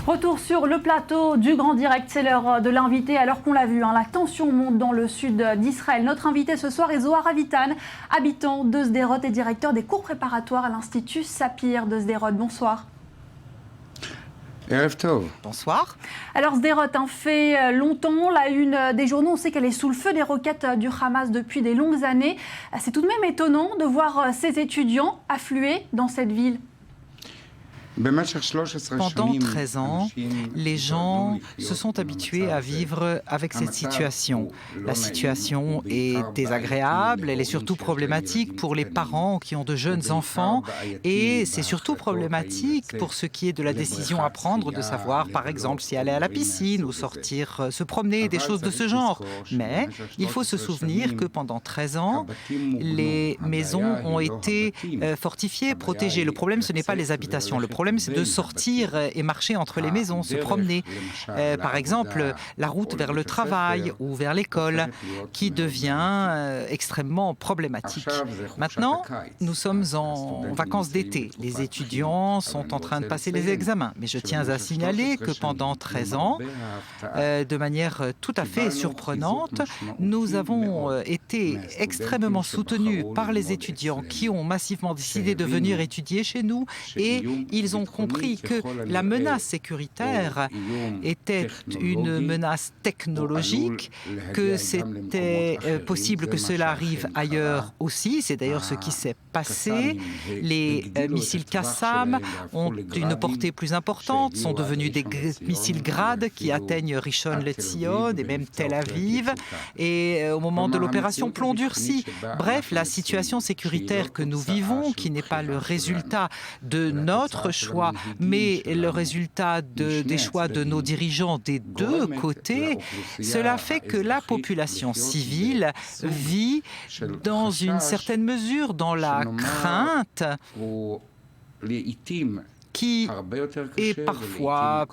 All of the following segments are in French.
Retour sur le plateau du Grand Direct, c'est l'heure de l'invité. Alors qu'on l'a vu, la tension monte dans le sud d'Israël. Notre invité ce soir est Zohar Avitan, habitant de Sderot et directeur des cours préparatoires à l'Institut Sapir de Sderot. Bonsoir. Bonsoir. Alors Sderot fait longtemps la une des journaux. On sait qu'elle est sous le feu des roquettes du Hamas depuis des longues années. C'est tout de même étonnant de voir ces étudiants affluer dans cette ville. Pendant 13 ans, les gens se sont habitués à vivre avec cette situation. La situation est désagréable, elle est surtout problématique pour les parents qui ont de jeunes enfants et c'est surtout problématique pour ce qui est de la décision à prendre, de savoir par exemple si aller à la piscine ou sortir se promener, des choses de ce genre. Mais il faut se souvenir que pendant 13 ans, les maisons ont été fortifiées, protégées. Le problème, ce n'est pas les habitations. Le problème, c'est de sortir et marcher entre les maisons, se promener. Par exemple, la route vers le travail ou vers l'école, qui devient extrêmement problématique. Maintenant, nous sommes en vacances d'été. Les étudiants sont en train de passer les examens. Mais je tiens à signaler que pendant 13 ans, de manière tout à fait surprenante, nous avons été extrêmement soutenus par les étudiants qui ont massivement décidé de venir étudier chez nous et ils ont compris que la menace sécuritaire était une menace technologique, que c'était possible que cela arrive ailleurs aussi. C'est d'ailleurs ce qui s'est passé. Les missiles Qassam ont une portée plus importante, sont devenus des missiles Grad qui atteignent Rishon LeZion et même Tel Aviv. Et au moment de l'opération Plomb durci, bref, la situation sécuritaire que nous vivons, qui n'est pas le résultat de notre choix, mais le résultat des choix de nos dirigeants des deux côtés, cela fait que la population civile vit dans une certaine mesure dans la crainte qui est parfois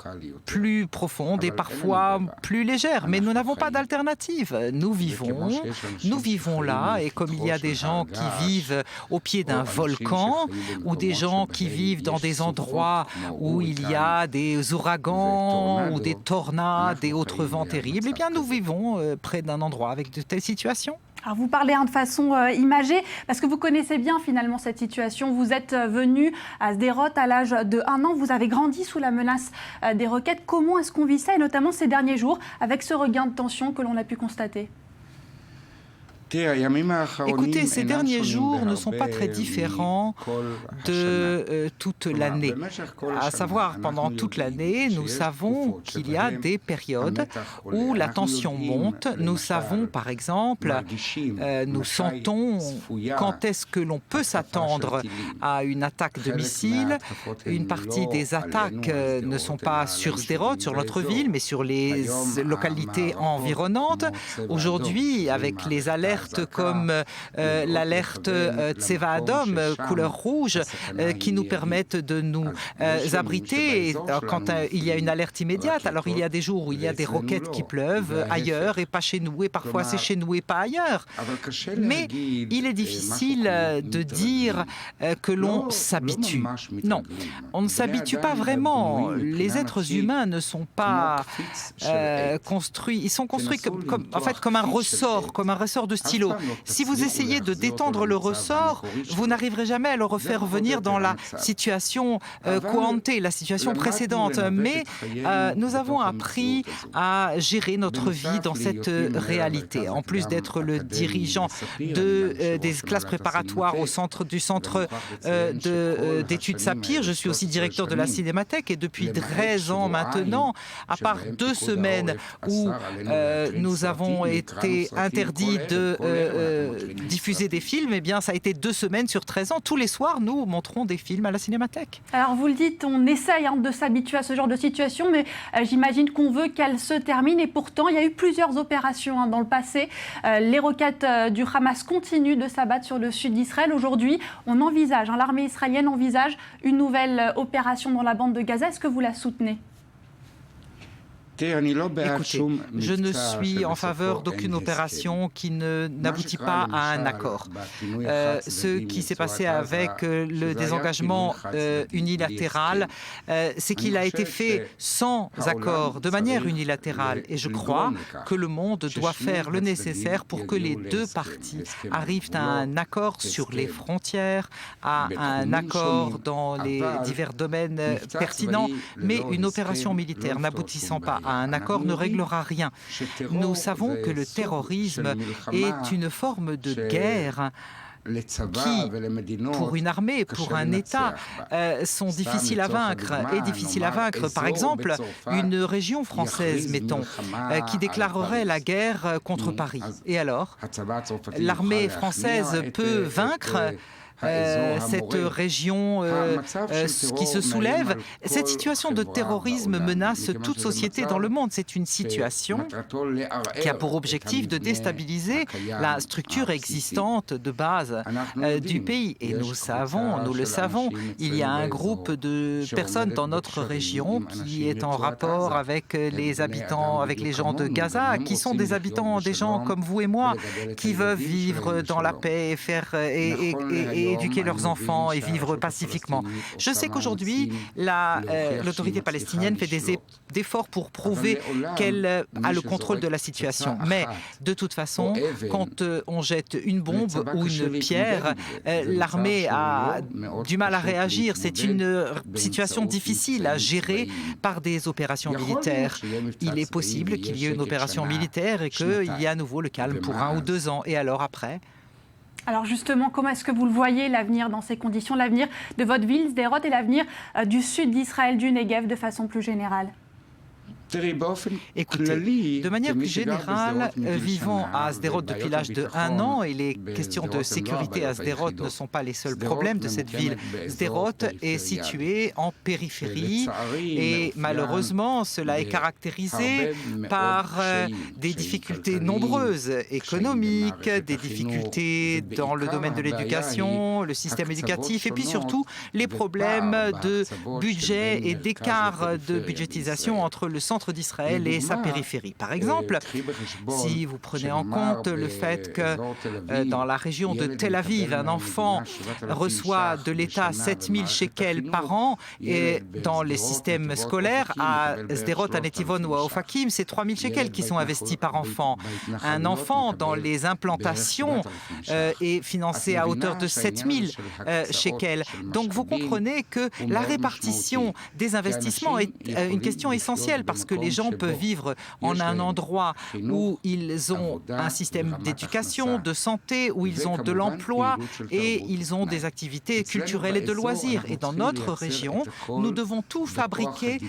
plus profonde et parfois plus légère. Mais nous n'avons pas d'alternative. Nous vivons là, et comme il y a des gens qui vivent au pied d'un volcan, ou des gens qui vivent dans des endroits où il y a des ouragans, ou des tornades et autres vents terribles, eh bien nous vivons près d'un endroit avec de telles situations. Alors vous parlez de façon imagée, parce que vous connaissez bien finalement cette situation. Vous êtes venu à Sderot à l'âge de 1 an, vous avez grandi sous la menace des roquettes. Comment est-ce qu'on vit ça, et notamment ces derniers jours, avec ce regain de tension que l'on a pu constater ? Écoutez, ces derniers jours ne sont pas très différents de toute l'année. À savoir, pendant toute l'année, nous savons qu'il y a des périodes où la tension monte. Nous savons, par exemple, nous sentons quand est-ce que l'on peut s'attendre à une attaque de missiles. Une partie des attaques ne sont pas sur Sderot, sur notre ville, mais sur les localités environnantes. Aujourd'hui, avec les alertes comme l'alerte Tseva Adom, couleur rouge, qui nous permettent de nous abriter. Et quand il y a une alerte immédiate, alors il y a des jours où il y a des roquettes qui pleuvent ailleurs et pas chez nous, et parfois c'est chez nous et pas ailleurs. Mais il est difficile de dire que l'on s'habitue. Non, on ne s'habitue pas vraiment. Les êtres humains ne sont pas construits. Ils sont construits comme un ressort de stylo. Si vous essayez de détendre le ressort, vous n'arriverez jamais à le refaire venir dans la situation coante, la situation précédente. Mais nous avons appris à gérer notre vie dans cette réalité. En plus d'être le dirigeant des classes préparatoires du centre d'études Sapir, je suis aussi directeur de la Cinémathèque, et depuis 13 ans maintenant, à part 2 semaines où nous avons été interdits de diffuser des films, eh bien ça a été 2 semaines sur 13 ans. Tous les soirs, nous montrons des films à la Cinémathèque. Alors vous le dites, on essaye de s'habituer à ce genre de situation, mais j'imagine qu'on veut qu'elle se termine, et pourtant il y a eu plusieurs opérations dans le passé. Les roquettes du Hamas continuent de s'abattre sur le sud d'Israël. Aujourd'hui, on envisage, l'armée israélienne envisage une nouvelle opération dans la bande de Gaza. Est-ce que vous la soutenez ? Écoutez, je ne suis en faveur d'aucune opération qui n'aboutit pas à un accord. Ce qui s'est passé avec le désengagement unilatéral, c'est qu'il a été fait sans accord, de manière unilatérale. Et je crois que le monde doit faire le nécessaire pour que les deux parties arrivent à un accord sur les frontières, à un accord dans les divers domaines pertinents, mais une opération militaire n'aboutissant pas à un accord ne réglera rien. Nous savons que le terrorisme est une forme de guerre qui, pour une armée, pour un État, sont difficiles à vaincre et difficiles à vaincre. Par exemple, une région française, mettons, qui déclarerait la guerre contre Paris. Et alors, l'armée française peut vaincre cette région qui se soulève. Cette situation de terrorisme menace toute société dans le monde. C'est une situation qui a pour objectif de déstabiliser la structure existante de base du pays. Et nous le savons, il y a un groupe de personnes dans notre région qui est en rapport avec les habitants, avec les gens de Gaza, qui sont des habitants, des gens comme vous et moi, qui veulent vivre dans la paix et faire et éduquer leurs enfants et vivre pacifiquement. Je sais qu'aujourd'hui, l'autorité palestinienne fait des efforts pour prouver qu'elle a le contrôle de la situation. Mais de toute façon, quand on jette une bombe ou une pierre, l'armée a du mal à réagir. C'est une situation difficile à gérer par des opérations militaires. Il est possible qu'il y ait une opération militaire et qu'il y ait à nouveau le calme pour 1 ou 2 ans. Et alors après ? Alors justement, comment est-ce que vous le voyez, l'avenir dans ces conditions, l'avenir de votre ville, Sderot, et l'avenir du sud d'Israël, du Negev, de façon plus générale ? Écoutez, de manière plus générale, vivant à Sderot depuis l'âge de 1 an, et les questions de sécurité à Sderot ne sont pas les seuls problèmes de cette ville. Sderot est située en périphérie et malheureusement, cela est caractérisé par des difficultés nombreuses économiques, des difficultés dans le domaine de l'éducation, le système éducatif, et puis surtout les problèmes de budget et d'écart de budgétisation entre le centre d'Israël et sa périphérie. Par exemple, si vous prenez en compte le fait que dans la région de Tel Aviv, un enfant reçoit de l'État 7 000 shekels par an, et dans les systèmes scolaires, à Sderot, à Netivon ou à Ofakim, c'est 3 000 shekels qui sont investis par enfant. Un enfant dans les implantations est financé à hauteur de 7 000 shekels. Donc vous comprenez que la répartition des investissements est une question essentielle, parce que les gens peuvent vivre en un endroit où ils ont un système d'éducation, de santé, où ils ont de l'emploi et ils ont des activités culturelles et de loisirs. Et dans notre région, nous devons tout fabriquer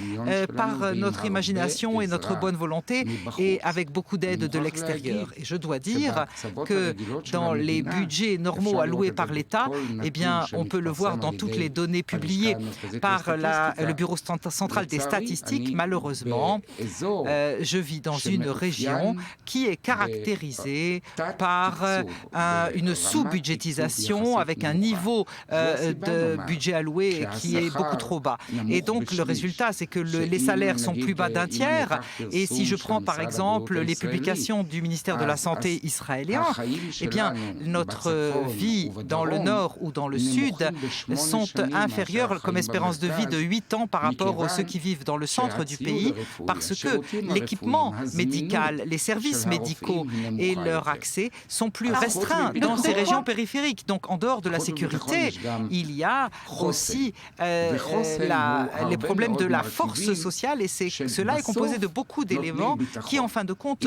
par notre imagination et notre bonne volonté et avec beaucoup d'aide de l'extérieur. Et je dois dire que dans les budgets normaux alloués par l'État, eh bien, on peut le voir dans toutes les données publiées par le Bureau central des statistiques. Malheureusement, je vis dans une région qui est caractérisée par une sous-budgétisation avec un niveau de budget alloué qui est beaucoup trop bas. Et donc le résultat, c'est que les salaires sont plus bas d'un tiers. Et si je prends par exemple les publications du ministère de la Santé israélien, eh bien notre vie dans le nord ou dans le sud sont inférieures comme espérance de vie de 8 ans par rapport à ceux qui vivent dans le centre du pays, parce que l'équipement médical, les services médicaux et leur accès sont plus restreints dans ces régions périphériques. Donc en dehors de la sécurité, il y a aussi les problèmes de la force sociale, et cela est composé de beaucoup d'éléments qui en fin de compte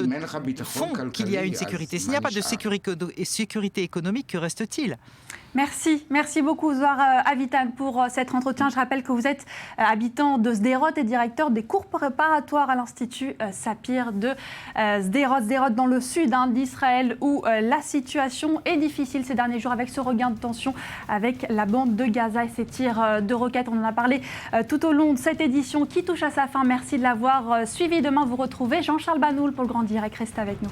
font qu'il y a une sécurité. S'il n'y a pas de sécurité économique, que reste-t-il ? Merci beaucoup Zohar Avital pour cet entretien. Je rappelle que vous êtes habitant de Sderot et directeur des cours préparatoires à l'Institut Sapir de Sderot dans le sud d'Israël, où la situation est difficile ces derniers jours avec ce regain de tension avec la bande de Gaza et ses tirs de roquettes. On en a parlé tout au long de cette édition qui touche à sa fin. Merci de l'avoir suivi. Demain, vous retrouvez Jean-Charles Banoul pour le Grand Direct. Restez avec nous.